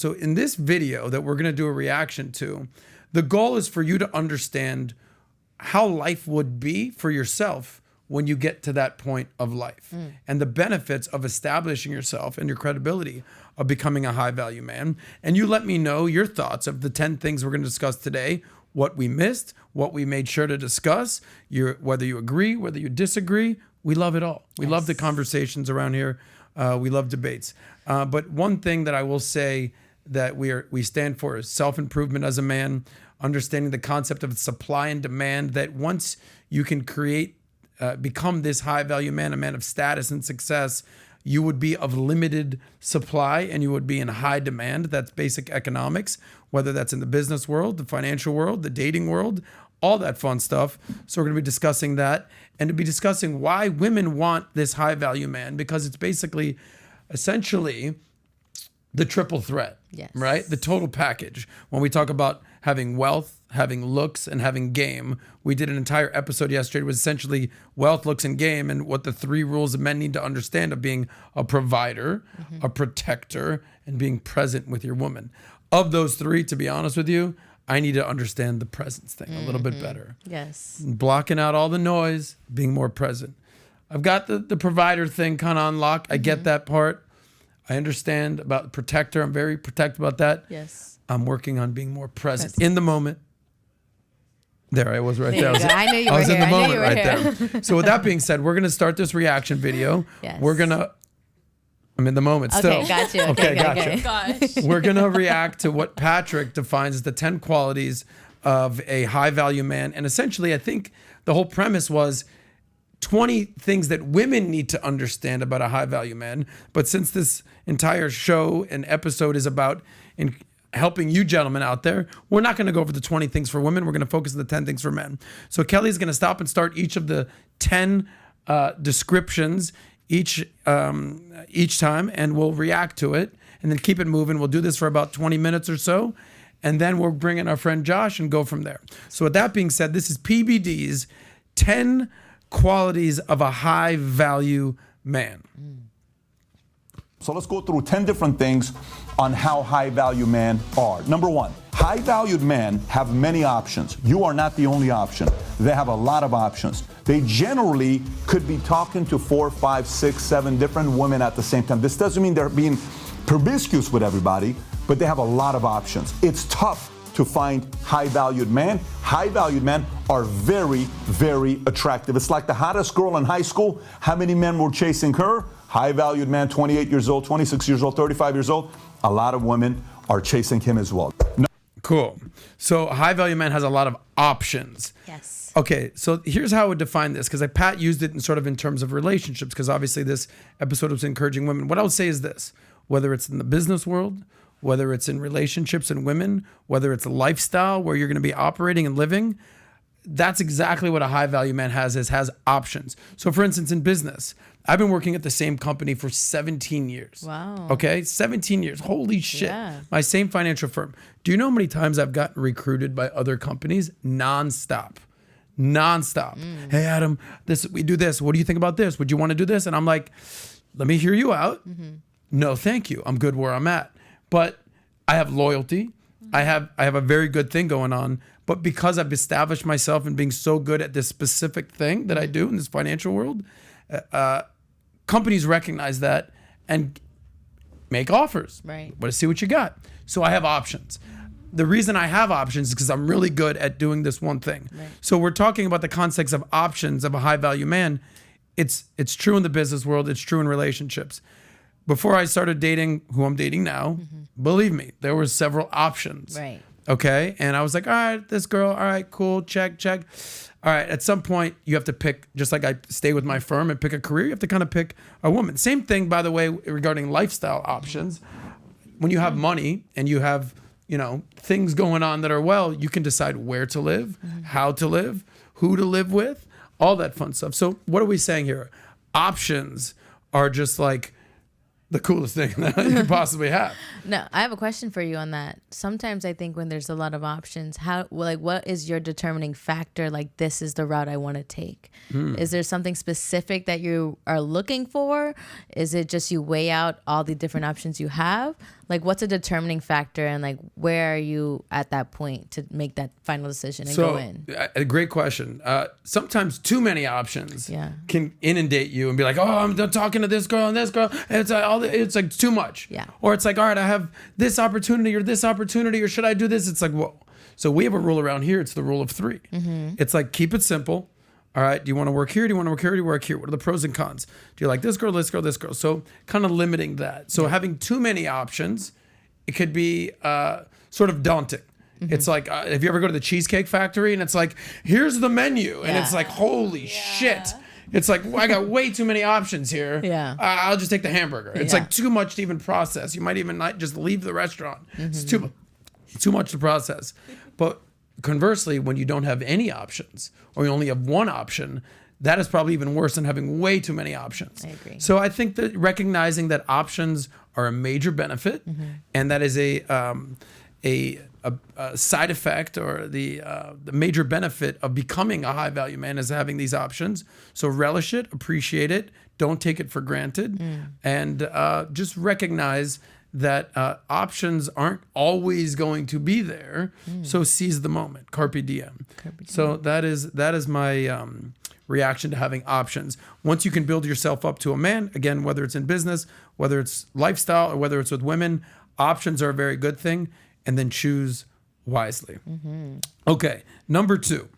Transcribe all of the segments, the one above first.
So in this video that we're going to do a reaction to, the goal is for you to understand how life would be for yourself when you get to that point of life and the benefits of establishing yourself and your credibility of becoming a high value man. And you let me know your thoughts of the 10 things we're going to discuss today, what we missed, what we made sure to discuss, whether you agree, whether you disagree. We love it all. We love the conversations around here. We love debates. But one thing that I will say that we stand for is self-improvement as a man, understanding the concept of supply and demand, that once you can become this high value man, a man of status and success, you would be of limited supply and you would be in high demand. That's basic economics, whether that's in the business world, the financial world, the dating world, all that fun stuff. So we're going to be discussing that and to be discussing why women want this high value man, because it's basically essentially the triple threat, right? The total package. When we talk about having wealth, having looks, and having game, we did an entire episode yesterday. It was essentially wealth, looks, and game, and what the 3 rules that men need to understand of being a provider, a protector, and being present with your woman. Of those 3, to be honest with you, I need to understand the presence thing a little bit better. Yes. Blocking out all the noise, being more present. I've got the provider thing kind of on lock. I get that part. I understand about protector. I'm very protective about that. Yes. I'm working on being more present in the moment. There, I was right there. I knew you were here. I was in the moment right there. So with that being said, we're going to start this reaction video. Yes. I'm in the moment still. Okay, got you. Okay, gotcha. Gosh. We're going to react to what Patrick defines as the 10 qualities of a high value man. And essentially, I think the whole premise was 20 things that women need to understand about a high value man. But since this entire show and episode is about helping you gentlemen out there, we're not going to go over the 20 things for women. We're going to focus on the 10 things for men. So Kelly's going to stop and start each of the 10 descriptions each time, and we'll react to it and then keep it moving. We'll do this for about 20 minutes or so, and then we'll bring in our friend Josh and go from there. So with that being said, this is PBD's 10 qualities of a high value man. So let's go through 10 different things on how high value men are. Number 1, high valued men have many options. You are not the only option. They have a lot of options. They generally could be talking to 4, 5, 6, 7 different women at the same time. This doesn't mean they're being promiscuous with everybody, but they have a lot of options. It's tough to find high valued men. High valued men are very, very attractive. It's like the hottest girl in high school. How many men were chasing her? High valued man, 28 years old, 26 years old, 35 years old. A lot of women are chasing him as well. Cool. So high value man has a lot of options. Yes. Okay, so here's how I would define this, because Pat used it in terms of relationships, because obviously this episode was encouraging women. What I would say is this: whether it's in the business world, whether it's in relationships and women, whether it's a lifestyle where you're going to be operating and living, that's exactly what a high value man has options. So for instance, in business, I've been working at the same company for 17 years. Wow. Okay, 17 years. Holy shit. Yeah. My same financial firm. Do you know how many times I've gotten recruited by other companies? Nonstop. Hey, Adam, we do this. What do you think about this? Would you want to do this? And I'm like, let me hear you out. No, thank you. I'm good where I'm at. But I have loyalty. I have a very good thing going on. But because I've established myself in being so good at this specific thing that I do in this financial world, companies recognize that and make offers. Right. Want to see what you got. So I have options. The reason I have options is because I'm really good at doing this one thing. Right. So we're talking about the context of options of a high value man. It's true in the business world. It's true in relationships. Before I started dating who I'm dating now, believe me, there were several options. Right. Okay. And I was like, all right, this girl, all right, cool, check. All right, at some point you have to pick, just like I stay with my firm and pick a career, you have to kind of pick a woman. Same thing, by the way, regarding lifestyle options. When you have money and you have, things going on that are well, you can decide where to live, how to live, who to live with, all that fun stuff. So what are we saying here? Options are just like the coolest thing that you could possibly have. No, I have a question for you on that. Sometimes I think when there's a lot of options, what is your determining factor? Like, this is the route I want to take. Is there something specific that you are looking for? Is it just you weigh out all the different options you have? Like, what's a determining factor, and like, where are you at that point to make that final decision and go in? A great question. Sometimes too many options Yeah. can inundate you and be like, oh, I'm talking to this girl and this girl. And it's like too much. Yeah. Or it's like, all right, I have this opportunity, or should I do this? It's like, whoa. So we have a rule around here. It's the rule of 3. It's like, keep it simple. All right, do you want to work here? Do you want to work here? Do you work here? What are the pros and cons? Do you like this girl, this girl, this girl? So kind of limiting that. So having too many options, it could be sort of daunting. It's like, if you ever go to the Cheesecake Factory and it's like, here's the menu. And it's like, holy shit. It's like, I got way too many options here. Yeah. I'll just take the hamburger. It's like too much to even process. You might even not just leave the restaurant. It's too much to process. But conversely, when you don't have any options or you only have one option, that is probably even worse than having way too many options. I agree. So I think that recognizing that options are a major benefit, and that is a side effect, or the major benefit of becoming a high value man is having these options. So relish it, appreciate it, don't take it for granted, and just recognize that options aren't always going to be there. So seize the moment, carpe diem. So that is my reaction to having options. Once you can build yourself up to a man, again, whether it's in business, whether it's lifestyle, or whether it's with women, options are a very good thing. And then choose wisely. Okay, number 2.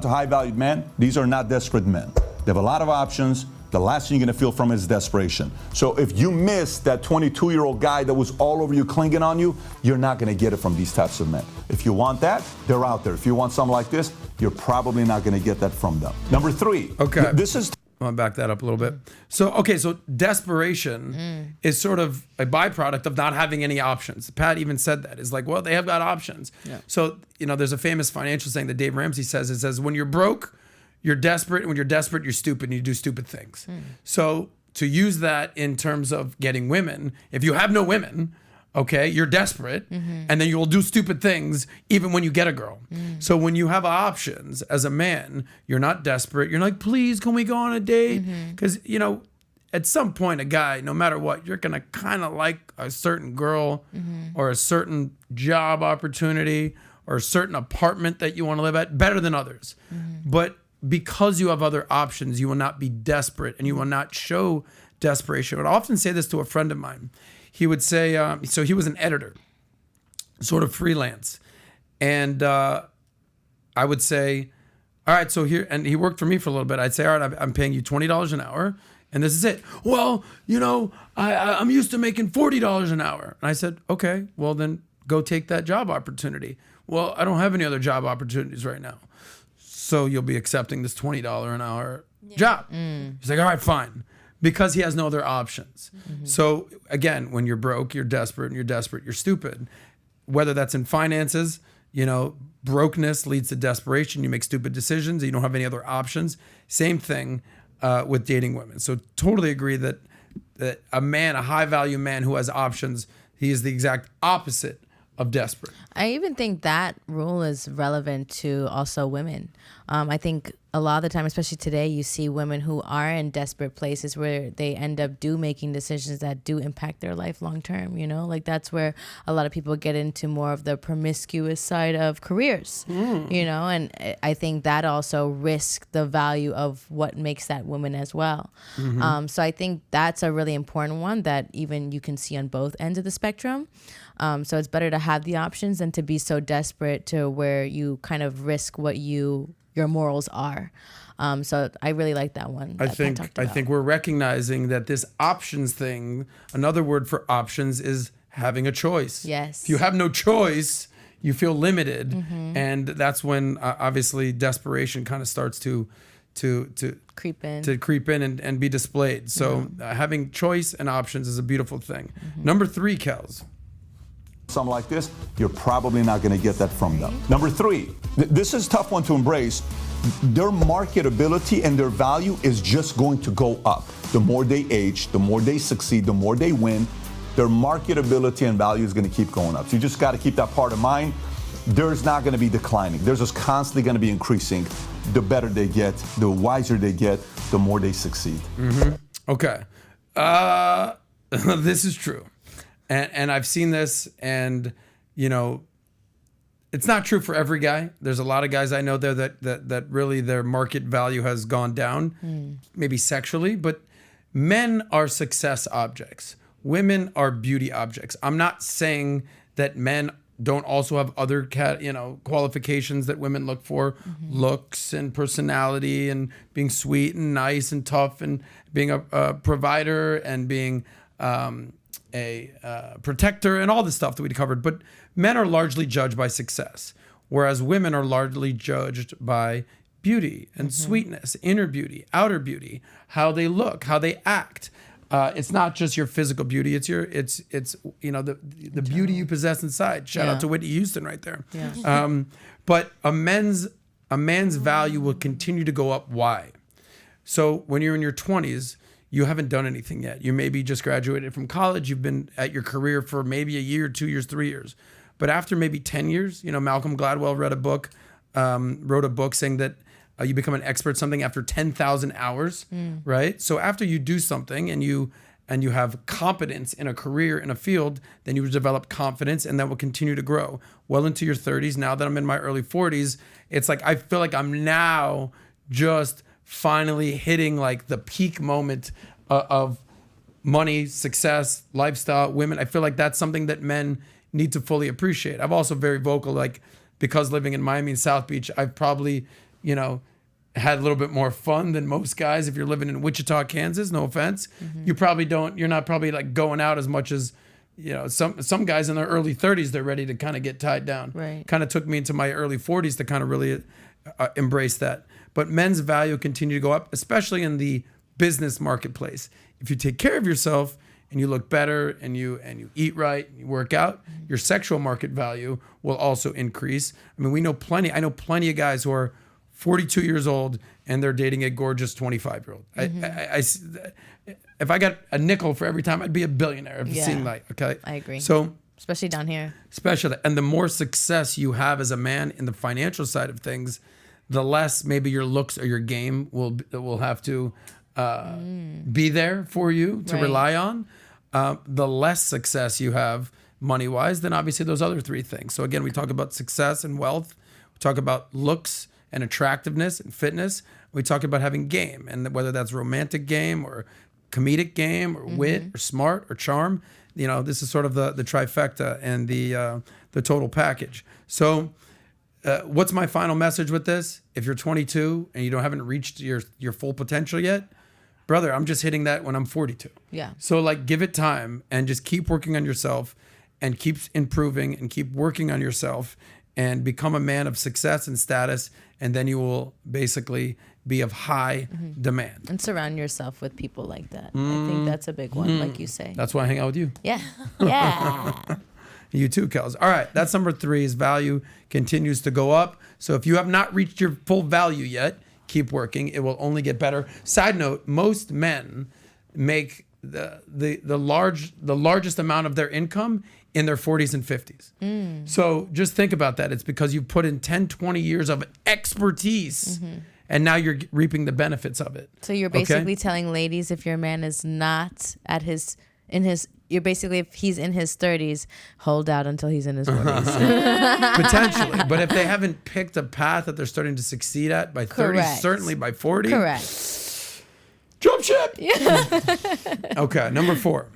To high-valued men, these are not desperate men. They have a lot of options. The last thing you're going to feel from is desperation. So if you miss that 22-year-old guy that was all over you, clinging on you, you're not going to get it from these types of men. If you want that, they're out there. If you want something like this, you're probably not going to get that from them. Number 3. Okay. This is... I want to back that up a little bit. So desperation is sort of a byproduct of not having any options. Pat even said that. It's like, well, they have got options. Yeah. So, there's a famous financial saying that Dave Ramsey says. It says, when you're broke, you're desperate. And when you're desperate, you're stupid and you do stupid things. So to use that in terms of getting women, if you have no women, okay, you're desperate, and then you'll do stupid things even when you get a girl. So when you have options as a man, you're not desperate. You're like, please, can we go on a date? Because, at some point, a guy, no matter what, you're going to kind of like a certain girl or a certain job opportunity or a certain apartment that you want to live at better than others. But because you have other options, you will not be desperate and you will not show desperation. I would often say this to a friend of mine. He would say, so he was an editor, sort of freelance. And I would say, all right, so here, and he worked for me for a little bit. I'd say, all right, I'm paying you $20 an hour, and this is it. Well, I'm used to making $40 an hour. And I said, okay, well then go take that job opportunity. Well, I don't have any other job opportunities right now. So you'll be accepting this $20 an hour job. He's like, all right, fine. Because he has no other options. So again, when you're broke, you're desperate, and you're desperate, you're stupid. Whether that's in finances, brokenness leads to desperation. You make stupid decisions. You don't have any other options. Same thing with dating women. So totally agree that a man, a high value man who has options, he is the exact opposite of desperate. I even think that rule is relevant to also women. I think a lot of the time, especially today, you see women who are in desperate places where they end up making decisions that do impact their life long term, like that's where a lot of people get into more of the promiscuous side of careers, and I think that also risks the value of what makes that woman as well. So I think that's a really important one that even you can see on both ends of the spectrum. So it's better to have the options than to be so desperate to where you kind of risk what your morals are. So I really like that one. I think we're recognizing that this options thing, another word for options is having a choice. Yes. If you have no choice, you feel limited. And that's when obviously desperation kind of starts to creep in and be displayed. So having choice and options is a beautiful thing. Number 3, Kels. Something like this, you're probably not going to get that from them. Number 3, this is a tough one to embrace. Their marketability and their value is just going to go up. The more they age, the more they succeed, the more they win, their marketability and value is going to keep going up. So you just got to keep that part in mind. There's not going to be declining. There's just constantly going to be increasing. The better they get, the wiser they get, the more they succeed. Okay. This is true. And I've seen this, and, you know, it's not true for every guy. There's a lot of guys I know there that really their market value has gone down, maybe sexually, but men are success objects. Women are beauty objects. I'm not saying that men don't also have other qualifications that women look for, looks and personality and being sweet and nice and tough and being a provider and being a protector and all the stuff that we covered. But men are largely judged by success, whereas women are largely judged by beauty and sweetness, inner beauty, outer beauty, how they look, how they act. It's not just your physical beauty. It's the beauty you possess inside. Shout out to Whitney Houston right there. Yeah. But a man's value will continue to go up. Why? So when you're in your 20s, you haven't done anything yet. You maybe just graduated from college. You've been at your career for maybe a year, 2 years, 3 years. But after maybe 10 years, Malcolm Gladwell wrote a book saying that you become an expert at something after 10,000 hours, right? So after you do something and you have competence in a career, in a field, then you develop confidence, and that will continue to grow well into your 30s. Now that I'm in my early 40s, it's like I feel like I'm now just finally hitting like the peak moment of money, success, lifestyle, women. I feel like that's something that men need to fully appreciate. I'm also very vocal, like, because living in Miami and South Beach, I've probably, had a little bit more fun than most guys. If you're living in Wichita, Kansas, no offense, you're not probably like going out as much as, some guys in their early 30s, they're ready to kind of get tied down. Right. Kind of took me into my early 40s to kind of really embrace that. But men's value continue to go up, especially in the business marketplace. If you take care of yourself and you look better and you eat right, and you work out, your sexual market value will also increase. I mean, I know plenty of guys who are 42 years old and they're dating a gorgeous 25-year-old. If I got a nickel for every time, I'd be a billionaire. If it seemed like, okay? I agree. So, especially down here. And the more success you have as a man in the financial side of things, the less maybe your looks or your game will have to be there for you to rely on. The less success you have money-wise, then obviously those other three things. So again, we talk about success and wealth. We talk about looks and attractiveness and fitness. We talk about having game, and whether that's romantic game or comedic game or wit or smart or charm. This is sort of the trifecta and the total package. So what's my final message with this? If you're 22 and haven't reached your full potential yet, brother, I'm just hitting that when I'm 42. Yeah. So like, give it time and just keep working on yourself and keep improving and keep working on yourself and become a man of success and status. And then you will basically be of high demand. And surround yourself with people like that. I think that's a big one, like you say. That's why I hang out with you. Yeah. Yeah. You too, Kels. All right, that's number 3 is value continues to go up. So if you have not reached your full value yet, keep working. It will only get better. Side note, most men make the largest amount of their income in their 40s and 50s. So just think about that. It's because you've put in 10, 20 years of expertise and now you're reaping the benefits of it. So you're basically telling ladies, if your man is not you're basically, if he's in his 30s, hold out until he's in his 40s. Potentially. But if they haven't picked a path that they're starting to succeed at by 30, certainly by 40. Correct. Jump ship. Yeah. Okay, number 4.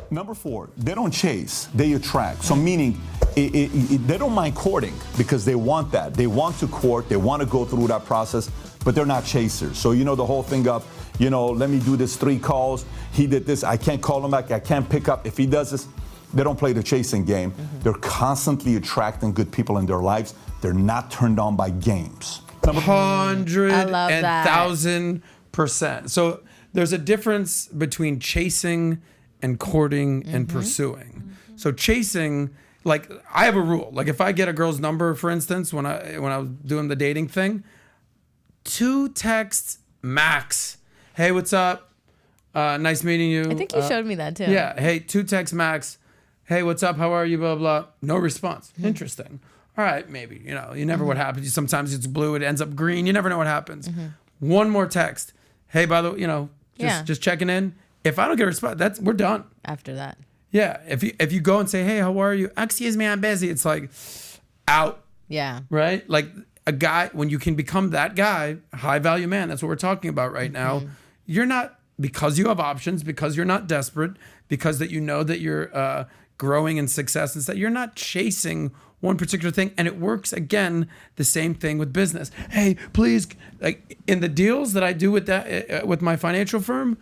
Number 4, they don't chase, they attract. So meaning, they don't mind courting because they want that. They want to court, they want to go through that process, but they're not chasers. So the whole thing of, let me do this 3 calls, he did this, I can't call him back, I can't pick up. If he does this, they don't play the chasing game. They're constantly attracting good people in their lives. They're not turned on by games. 1,000%. So there's a difference between chasing and courting and pursuing. So chasing, like, I have a rule. Like, if I get a girl's number, for instance, when I was doing the dating thing, 2 texts max. Hey, what's up? Nice meeting you. I think you showed me that too. Yeah. Hey, 2 texts max. Hey, what's up? How are you? Blah, blah. No response. Interesting. All right, maybe. You never what happens. Sometimes it's blue. It ends up green. You never know what happens. 1 more text. Hey, by the way, just checking in. If I don't get a response, we're done. After that. Yeah. If you go and say, hey, how are you? Excuse me, I'm busy. It's like out. Yeah. Right? Like a guy, when you can become that guy, high value man, that's what we're talking about right now. You're not, because you have options, because you're not desperate, because that you know that you're growing in success and that you're not chasing one particular thing. And it works, again, the same thing with business. Hey, please, like in the deals that I do with that with my financial firm,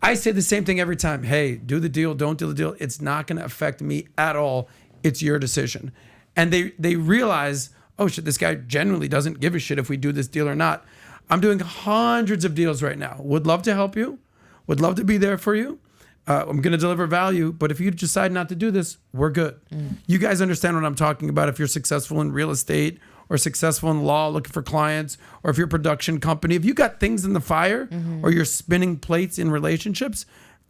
I say the same thing every time. Hey, do the deal, don't do the deal. It's not going to affect me at all. It's your decision. And they realize, oh shit, this guy genuinely doesn't give a shit if we do this deal or not. I'm doing hundreds of deals right now. Would love to help you. Would love to be there for you. I'm going to deliver value. But if you decide not to do this, we're good. You guys understand what I'm talking about. If you're successful in real estate or successful in law, looking for clients, or if you're a production company, if you got things in the fire or you're spinning plates in relationships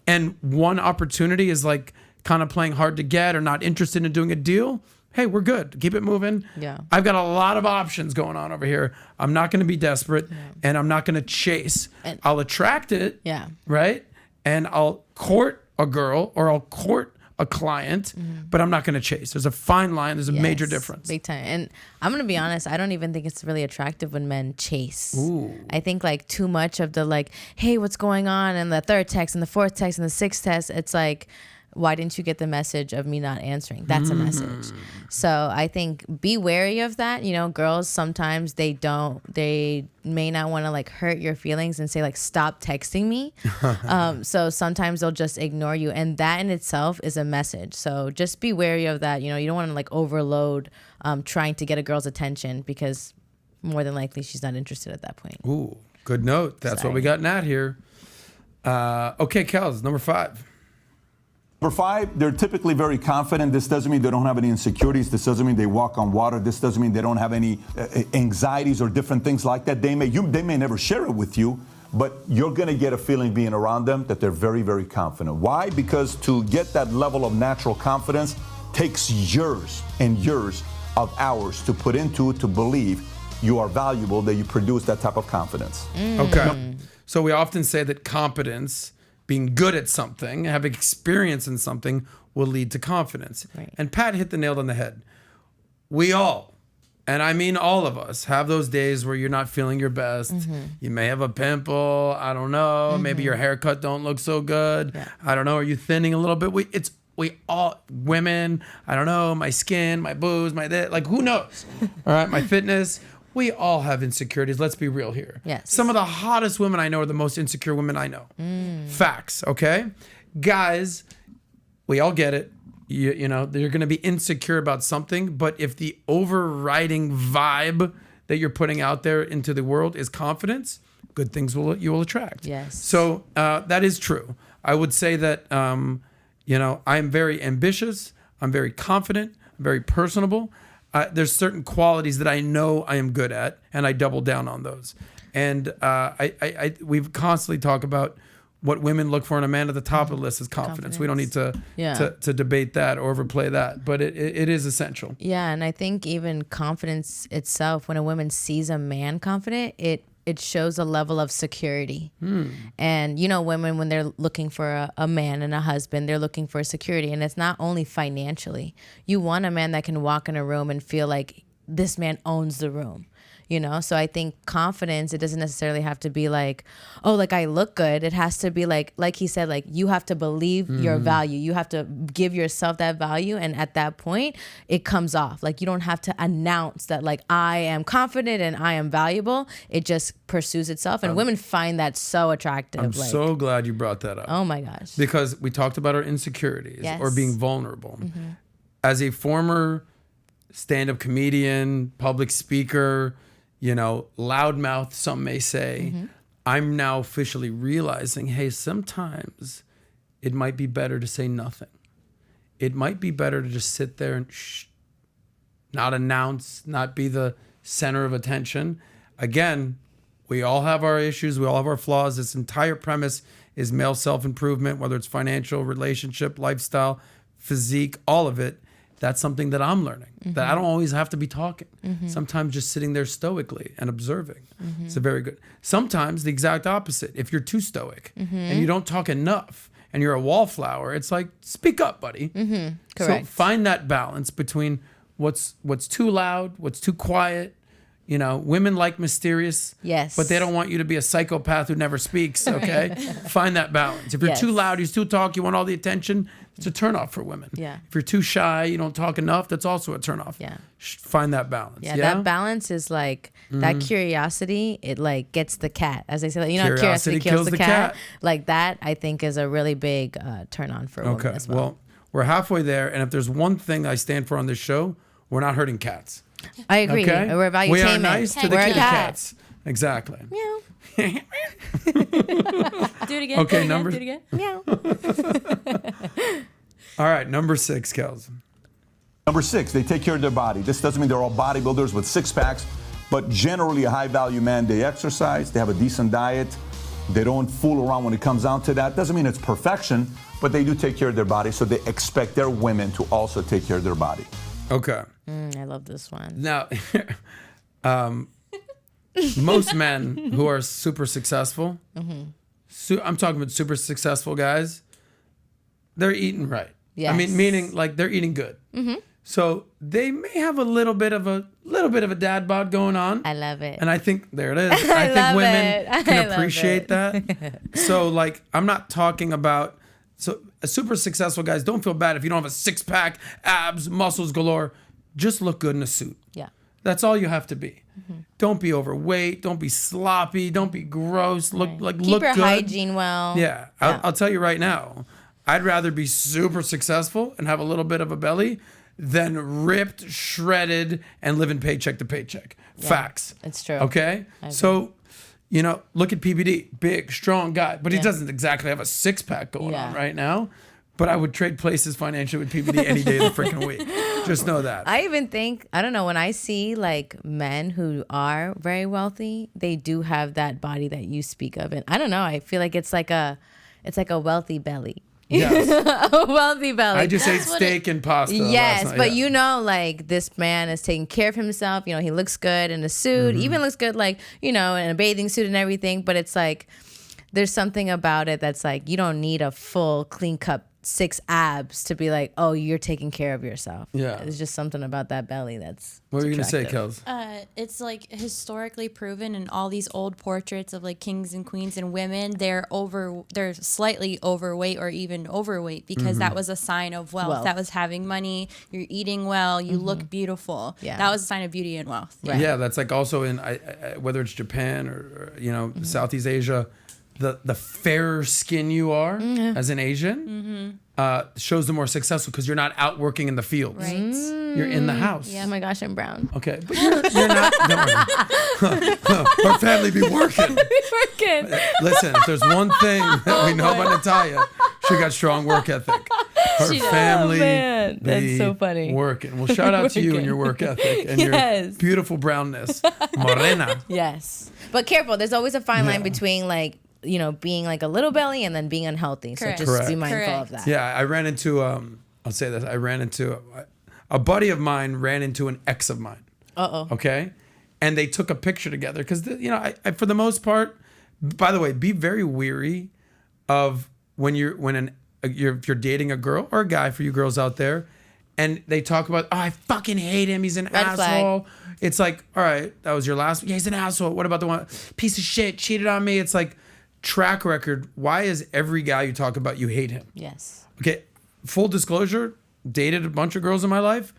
and one opportunity is like kind of playing hard to get or not interested in doing a deal, hey, we're good. Keep it moving. Yeah. I've got a lot of options going on over here. I'm not going to be desperate and I'm not going to chase. And I'll attract it. Yeah. Right. And I'll court a girl or I'll court a client, but I'm not going to chase. There's a fine line. There's a major difference. Big time. And I'm going to be honest, I don't even think it's really attractive when men chase. Ooh. I think like too much of the like, hey, what's going on? And the third text and the fourth text and the sixth text, it's like, why didn't you get the message of me not answering? That's a message. So I think be wary of that. You know, girls, sometimes they may not want to like hurt your feelings and say like, stop texting me. So sometimes they'll just ignore you. And that in itself is a message. So just be wary of that. You know, you don't want to like overload trying to get a girl's attention because more than likely she's not interested at that point. Ooh, good note. That's what we got Nat here. Okay, Kels, number 5. Number 5, they're typically very confident. This doesn't mean they don't have any insecurities. This doesn't mean they walk on water. This doesn't mean they don't have any anxieties or different things like that. They may never share it with you, but you're going to get a feeling being around them that they're very, very confident. Why? Because to get that level of natural confidence takes years and years of hours to put into, to believe you are valuable, that you produce that type of confidence. Okay. So we often say that competence, being good at something, having experience in something, will lead to confidence. Right. And Pat hit the nail on the head. We all, and I mean all of us, have those days where you're not feeling your best. You may have a pimple. I don't know. Maybe your haircut don't look so good. Yeah. I don't know. Are you thinning a little bit? We all, women, I don't know, my skin, my boobs, like who knows? All right, my fitness. We all have insecurities. Let's be real here. Yes. Some of the hottest women I know are the most insecure women I know. Facts, okay? Guys, we all get it. You know, you're going to be insecure about something, but if the overriding vibe that you're putting out there into the world is confidence, good things you will attract. Yes. So that is true. I would say that, you know, I'm very ambitious. I'm very confident. I'm very personable. There's certain qualities that I know I am good at, and I double down on those. And we've constantly talked about what women look for in a man. At the top of the list is confidence. We don't need to debate that or overplay that, but it is essential. Yeah, and I think even confidence itself, when a woman sees a man confident, it shows a level of security. And, you know, women, when they're looking for a man and a husband, they're looking for security. And it's not only financially. You want a man that can walk in a room and feel like this man owns the room. You know, so I think confidence, it doesn't necessarily have to be like, oh, like I look good. It has to be like he said, like you have to believe your value. You have to give yourself that value. And at that point, it comes off. Like you don't have to announce that like I am confident and I am valuable. It just pursues itself. And women find that so attractive. I'm so glad you brought that up. Oh my gosh. Because we talked about our insecurities or being vulnerable. As a former stand-up comedian, public speaker, you know, loudmouth, some may say, I'm now officially realizing, hey, sometimes it might be better to say nothing. It might be better to just sit there and not announce, not be the center of attention. Again, we all have our issues. We all have our flaws. This entire premise is male self-improvement, whether it's financial, relationship, lifestyle, physique, all of it. That's something that I'm learning, that I don't always have to be talking. Sometimes just sitting there stoically and observing. It's a very good. Sometimes the exact opposite. If you're too stoic and you don't talk enough, and you're a wallflower, it's like, speak up, buddy. Correct. So find that balance between what's too loud, what's too quiet. You know, women like mysterious, Yes. but they don't want you to be a psychopath who never speaks, okay? Find that balance. If you're Yes. too loud, you still talk, you want all the attention, it's a turnoff for women. Yeah. If you're too shy, you don't talk enough, that's also a turnoff. Yeah. Find that balance. Yeah, that balance is like that curiosity. It like gets the cat, as they say. Like, you know, curiosity kills the cat. Like that, I think, is a really big turn on for women as well. We're halfway there, and if there's one thing I stand for on this show, we're not hurting cats. I agree. Okay? We're valuetainment. We are nice to the We're kitty cats. Exactly. Meow. Do it again. Okay, do it again. Meow. All right, number 6, Kels. Number 6, they take care of their body. This doesn't mean they're all bodybuilders with six packs, but generally a high value man, they exercise, they have a decent diet, they don't fool around when it comes down to that. Doesn't mean it's perfection, but they do take care of their body, so they expect their women to also take care of their body. Okay. I love this one. Now, most men who are super successful, I'm talking about super successful guys, they're eating right. Yes. I mean, meaning like they're eating good. So they may have a little bit of a dad bod going on. I love it. And I think there it is. I think love women it. I can love appreciate it. that. So like, I'm not talking about super successful guys. Don't feel bad if you don't have a 6-pack, abs, muscles galore. Just look good in a suit. Yeah. That's all you have to be. Don't be overweight. Don't be sloppy. Don't be gross. Look Keep look your good. hygiene well. Yeah. I'll tell you right now. I'd rather be super successful and have a little bit of a belly than ripped, shredded, and living paycheck to paycheck. Facts. It's true. Okay? So, you know, look at PBD. Big, strong guy. But he doesn't exactly have a 6-pack going on right now. But I would trade places financially with PBD any day of the freaking week. Just know that. I even think, I don't know, when I see like men who are very wealthy, they do have that body that you speak of. And I don't know, I feel like it's like a wealthy belly. Yes. A wealthy belly. I just ate steak and pasta. Yes, last night. but you know, like this man is taking care of himself. You know, he looks good in a suit, even looks good, like, you know, in a bathing suit and everything. But it's like, there's something about it that's like, you don't need a full clean cut 6 abs to be like, oh, you're taking care of yourself. Yeah. There's just something about that belly that's What were you going to say, attractive. Kels? It's like historically proven in all these old portraits of like kings and queens and women, they're slightly overweight or even overweight because that was a sign of wealth. That was having money, you're eating well, you look beautiful. Yeah. That was a sign of beauty and wealth. Right. Yeah, that's like also in whether it's Japan or you know, Southeast Asia, the fairer skin you are as an Asian shows the more successful because you're not out working in the fields. Right. You're in the house. Oh my gosh, I'm brown. Okay, but you're not. Don't worry. Her family be working. Listen, if there's one thing that we know about Natalia, she got strong work ethic. Her family man, that's be so funny. working. Well, shout out to you and your work ethic and your beautiful brownness. Morena. Yes. But careful, there's always a fine line between like, you know, being like a little belly and then being unhealthy. Correct. So just be Correct. mindful of that. Yeah, I ran into, I'll say this, I ran into, a buddy of mine ran into an ex of mine. Okay? And they took a picture together because, you know, I for the most part, by the way, be very weary of when you're dating a girl or a guy, for you girls out there, and they talk about, oh, I fucking hate him, he's an asshole. Flag. It's like, all right, that was your last, yeah, he's an asshole. What about the one, piece of shit, cheated on me? It's like, track record, why is every guy you talk about, you hate him? Yes. Okay, full disclosure, dated a bunch of girls in my life.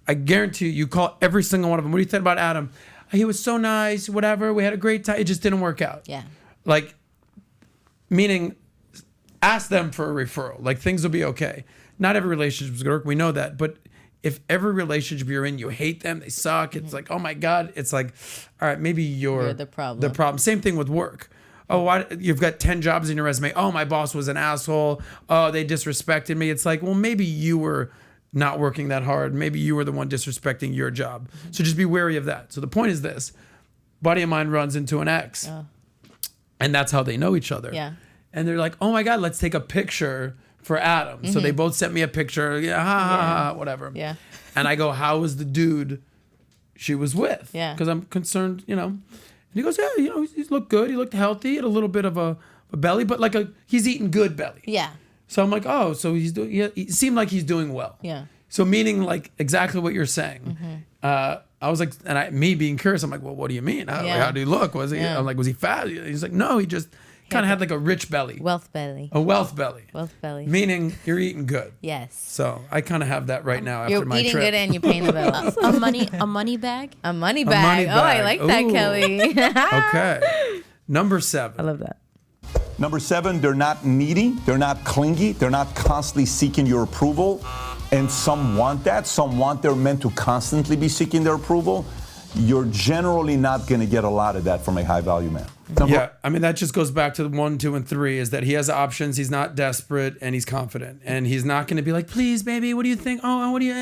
I guarantee you call every single one of them. What do you think about Adam? He was so nice, whatever. We had a great time. It just didn't work out. Yeah. Like, meaning, ask them for a referral. Like, things will be okay. Not every relationship is going to work. We know that. But if every relationship you're in, you hate them, they suck. It's like, oh my God. It's like, all right, maybe you're the problem. The problem. Same thing with work. Oh, why, you've got 10 jobs in your resume. Oh, my boss was an asshole. Oh, they disrespected me. It's like, well, maybe you were not working that hard. Maybe you were the one disrespecting your job. So just be wary of that. So the point is this. Buddy of mine runs into an ex. And that's how they know each other. Yeah. And they're like, oh my God, let's take a picture for Adam. So they both sent me a picture. Yeah, ha, whatever. Yeah. And I go, how was the dude she was with? Yeah. Because I'm concerned, you know. And he goes, yeah, you know, he looked good. He looked healthy. He had a little bit of a belly, but like he's eating good belly. Yeah. So I'm like, oh, so he's doing. He seemed like he's doing well. Yeah. So meaning like exactly what you're saying. I was like, me being curious, I'm like, well, what do you mean? How do he look? Was he? Yeah. I'm like, was he fat? He's like, no, he just kind of had like a rich belly, Wealth belly. a wealth belly. Wealth belly. Meaning you're eating good. Yes. So I kind of have that right now after You're my eating trip. good and you're paying the bills. A money bag. A money bag. A money Oh, I bag. like that, Ooh. Kelly. Okay. Number 7. I love that. Number 7, they're not needy, they're not clingy, they're not constantly seeking your approval. And some want that. Some want they're meant to constantly be seeking their approval. You're generally not going to get a lot of that from a high value man. Yeah, I mean that just goes back to 1, 2, and 3 is that he has options. He's not desperate and he's confident, and he's not going to be like, "Please, baby, what do you think? Oh, what do you?"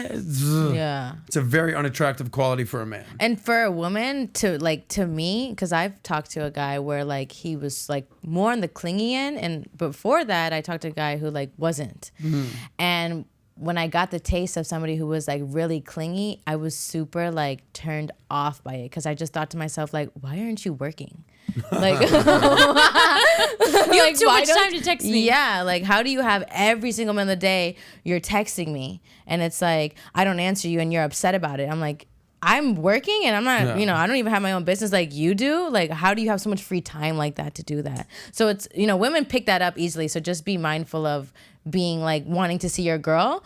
Yeah. It's a very unattractive quality for a man. And for a woman to me, because I've talked to a guy where like he was like more on the clingy end, and before that I talked to a guy who like wasn't. And when I got the taste of somebody who was like really clingy, I was super like turned off by it because I just thought to myself like, why aren't you working? Like, You have too much time to text me. Yeah, like how do you have every single minute of the day you're texting me and it's like I don't answer you and you're upset about it. I'm like, I'm working and I'm not, I don't even have my own business like you do. Like, how do you have so much free time like that to do that? So it's, women pick that up easily. So just be mindful of being like wanting to see your girl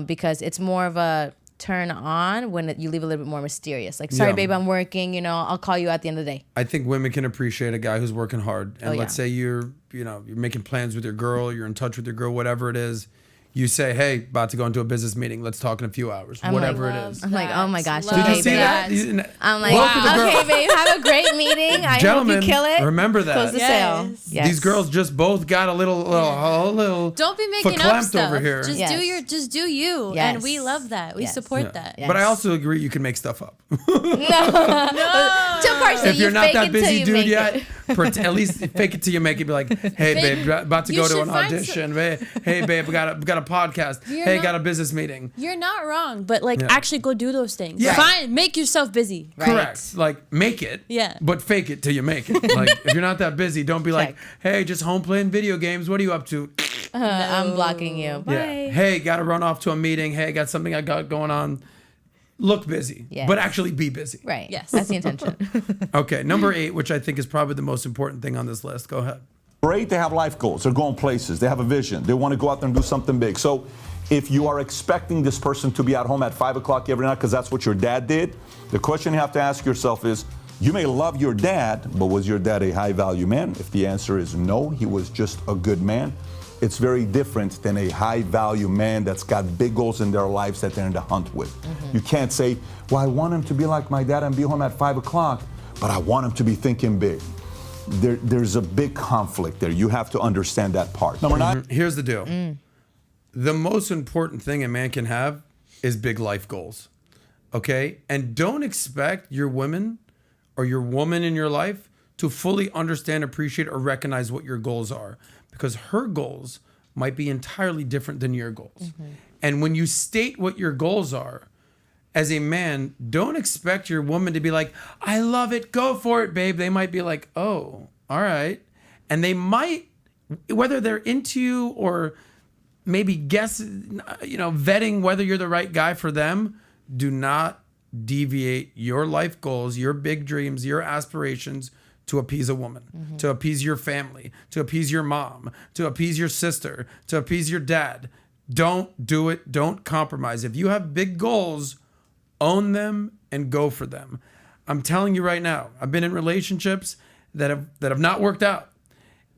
because it's more of a turn on when you leave a little bit more mysterious. Like, sorry, babe, I'm working, I'll call you at the end of the day. I think women can appreciate a guy who's working hard. And let's say you're making plans with your girl, you're in touch with your girl, whatever it is. You say, hey, about to go into a business meeting. Let's talk in a few hours. Whatever it is. I'm like, oh my gosh. Did you see that? I'm like, okay, babe, have a great meeting. I hope you kill it. Remember that. Close the sale. Yes. These girls just both got a little Don't be making up stuff. over here. Just do you. Yes. And we love that. We support that. Yes. But I also agree you can make stuff up. No. Too partial. If you're not that busy, dude, yet. At least fake it till you make it. Be like, hey, babe, about to go to an audition. Hey, babe, we got a podcast. Hey, got a business meeting. You're not wrong, but actually go do those things. Yeah. Fine, make yourself busy. Right. Correct. Like, make it. Yeah. But fake it till you make it. Like, if you're not that busy, don't be like, hey, just home playing video games. What are you up to? I'm blocking you. Bye. Yeah. Hey, got to run off to a meeting. Hey, got something I got going on. Look busy, but actually be busy. Right. Yes. That's the intention. Okay, number 8, which I think is probably the most important thing on this list. Go ahead. Great, they have life goals. They're going places. They have a vision. They want to go out there and do something big. So if you are expecting this person to be at home at 5 o'clock every night because that's what your dad did, the question you have to ask yourself is, you may love your dad, but was your dad a high-value man? If the answer is no, he was just a good man, it's very different than a high-value man that's got big goals in their lives that they're in the hunt with. You can't say, well, I want him to be like my dad and be home at 5 o'clock, but I want him to be thinking big. There's a big conflict there. You have to understand that part. Number 9. Here's the deal. The most important thing a man can have is big life goals. Okay? And don't expect your women or your woman in your life to fully understand, appreciate, or recognize what your goals are. Because her goals might be entirely different than your goals. And when you state what your goals are, as a man, don't expect your woman to be like, I love it, go for it, babe. They might be like, oh, all right. And they might, whether they're into you or maybe vetting whether you're the right guy for them, do not deviate your life goals, your big dreams, your aspirations to appease a woman, to appease your family, to appease your mom, to appease your sister, to appease your dad. Don't do it. Don't compromise. If you have big goals, own them and go for them. I'm telling you right now, I've been in relationships that have not worked out.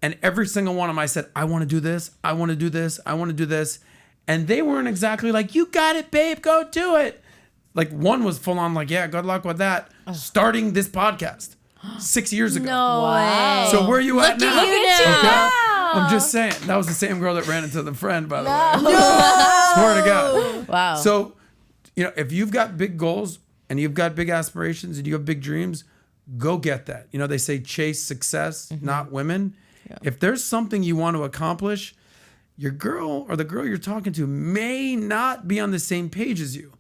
And every single one of them, I said, I want to do this. I want to do this. I want to do this. And they weren't exactly like, you got it, babe, go do it. Like one was full on like, yeah, good luck with that. Starting this podcast 6 years ago. No way. So where are you at now? Look at you now. Okay? I'm just saying. That was the same girl that ran into the friend, by the way. No. Swear to God. Wow. So, if you've got big goals and you've got big aspirations and you have big dreams, go get that. They say chase success, not women. Yeah. If there's something you want to accomplish, your girl or the girl you're talking to may not be on the same page as you.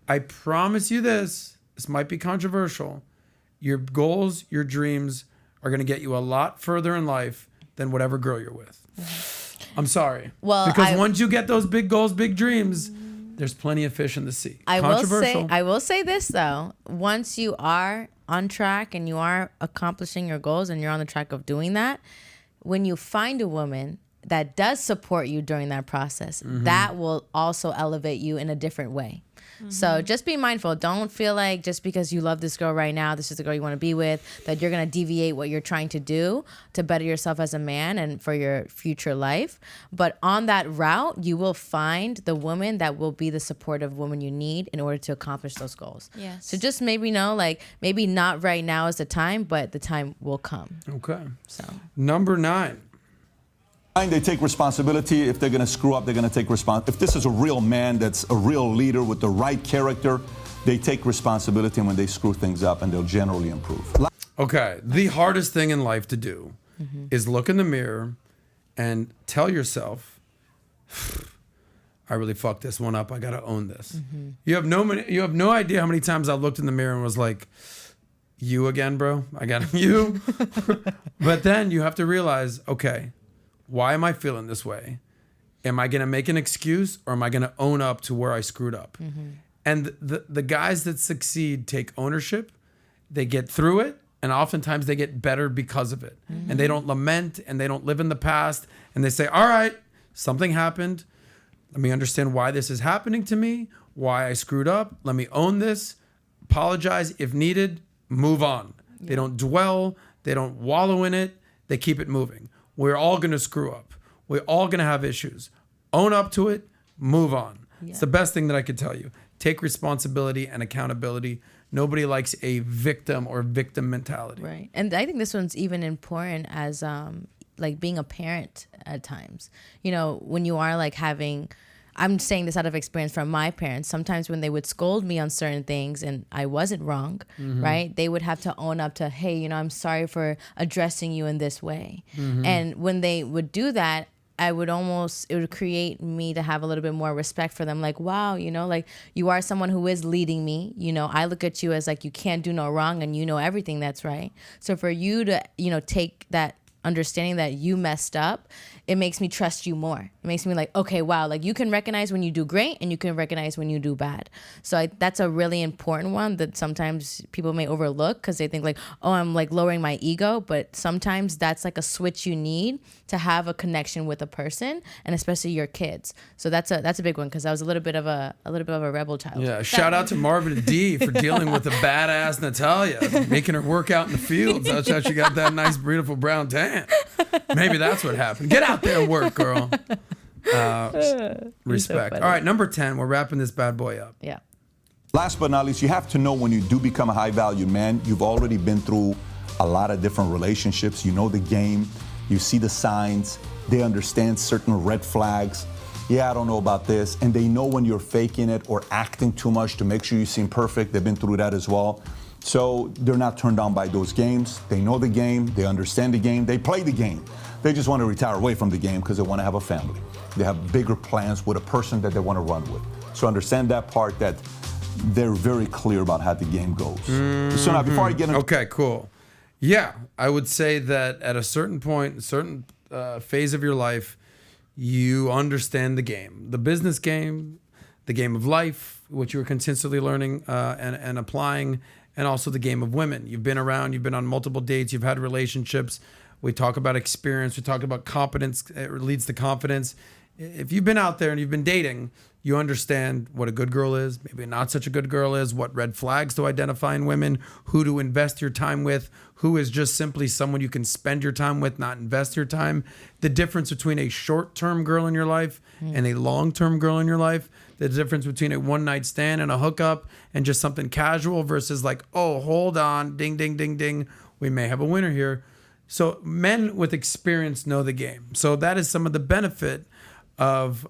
I promise you this might be controversial. Your goals, your dreams are going to get you a lot further in life than whatever girl you're with. I'm sorry. Well, because once you get those big goals, big dreams, there's plenty of fish in the sea. I will say this though. Once you are on track and you are accomplishing your goals and you're on the track of doing that, when you find a woman that does support you during that process, that will also elevate you in a different way. So just be mindful. Don't feel like just because you love this girl right now, this is the girl you want to be with, that you're going to deviate what you're trying to do to better yourself as a man and for your future life. But on that route, you will find the woman that will be the supportive woman you need in order to accomplish those goals. Yes. So just maybe know, like, maybe not right now is the time, but the time will come. Okay. So Number 9. They take responsibility. If they're going to screw up, they're going to take responsibility. If this is a real man that's a real leader with the right character, they take responsibility, and when they screw things up, and they'll generally improve. Okay. The hardest thing in life to do is look in the mirror and tell yourself, I really fucked this one up. I got to own this. You have no idea how many times I looked in the mirror and was like, you again, bro? I got you. But then you have to realize, okay, why am I feeling this way? Am I going to make an excuse, or am I going to own up to where I screwed up? And the guys that succeed take ownership. They get through it, and oftentimes they get better because of it. And they don't lament, and they don't live in the past. And they say, all right, something happened. Let me understand why this is happening to me, why I screwed up. Let me own this, apologize if needed, move on. Yeah. They don't dwell. They don't wallow in it. They keep it moving. We're all going to screw up. We're all going to have issues. Own up to it, move on. Yeah. It's the best thing that I could tell you. Take responsibility and accountability. Nobody likes a victim or victim mentality. Right. And I think this one's even important as like being a parent at times. You know, when you are like having, I'm saying this out of experience from my parents. Sometimes when they would scold me on certain things and I wasn't wrong, right? They would have to own up to, hey, you know, I'm sorry for addressing you in this way. And when they would do that, it would create me to have a little bit more respect for them. Like, wow, you know, like you are someone who is leading me. You know, I look at you as like, you can't do no wrong and you know everything that's right. So for you to, you know, take that understanding that you messed up, it makes me trust you more. It makes me like, okay, wow, like you can recognize when you do great and you can recognize when you do bad. So that's a really important one that sometimes people may overlook because they think like, oh, I'm like lowering my ego. But sometimes that's like a switch you need to have a connection with a person, and especially your kids. So that's a big one because I was a little bit of a rebel child. Yeah, shout out to Marvin D for dealing with a badass Natalia, making her work out in the fields. That's how she got that nice, beautiful brown tan. Maybe that's what happened. Get out there and work, girl. Respect. So all right, number 10. We're wrapping this bad boy up. Yeah. Last but not least, you have to know when you do become a high-value man, you've already been through a lot of different relationships. You know the game. You see the signs. They understand certain red flags. Yeah, I don't know about this. And they know when you're faking it or acting too much to make sure you seem perfect. They've been through that as well. So they're not turned on by those games. They know the game. They understand the game. They play the game. They just want to retire away from the game because they want to have a family. They have bigger plans with a person that they want to run with. So understand that part, that they're very clear about how the game goes. So now, before I get into... Okay, cool. Yeah, I would say that at a certain point, a certain phase of your life, you understand the game. The business game, the game of life, which you're consistently learning and applying, and also the game of women. You've been around, you've been on multiple dates, you've had relationships. We talk about experience, we talk about competence, it leads to confidence. If you've been out there and you've been dating, you understand what a good girl is, maybe not such a good girl is, what red flags to identify in women, who to invest your time with, who is just simply someone you can spend your time with, not invest your time. The difference between a short-term girl in your life and a long-term girl in your life. The difference between a one-night stand and a hookup and just something casual versus like, oh, hold on, ding, ding, ding, ding. We may have a winner here. So men with experience know the game. So that is some of the benefit of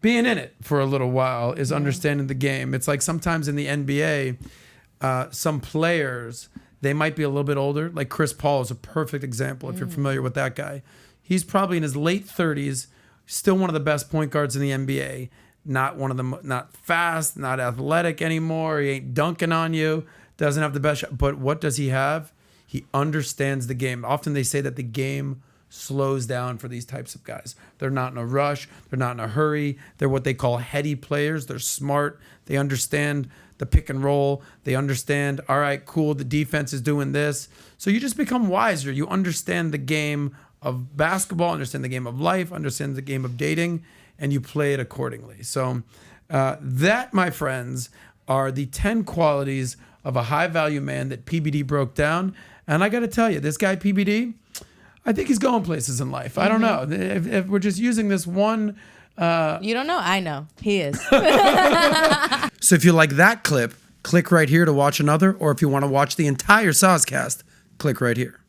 being in it for a little while, is understanding the game. It's like sometimes in the NBA, some players, they might be a little bit older. Like Chris Paul is a perfect example if you're familiar with that guy. He's probably in his late 30s, still one of the best point guards in the NBA. Not fast, not athletic anymore. He ain't dunking on you. Doesn't have the best shot. But what does he have? He understands the game. Often they say that the game slows down for these types of guys. They're not in a rush. They're not in a hurry. They're what they call heady players. They're smart. They understand the pick and roll. They understand, all right, cool, the defense is doing this. So you just become wiser. You understand the game of basketball, understand the game of life, understand the game of dating, and you play it accordingly. So that, my friends, are the 10 qualities of a high-value man that PBD broke down. And I got to tell you, this guy PBD, I think he's going places in life. I don't know. If we're just using this one... you don't know? I know. He is. So if you like that clip, click right here to watch another. Or if you want to watch the entire Soscast, click right here.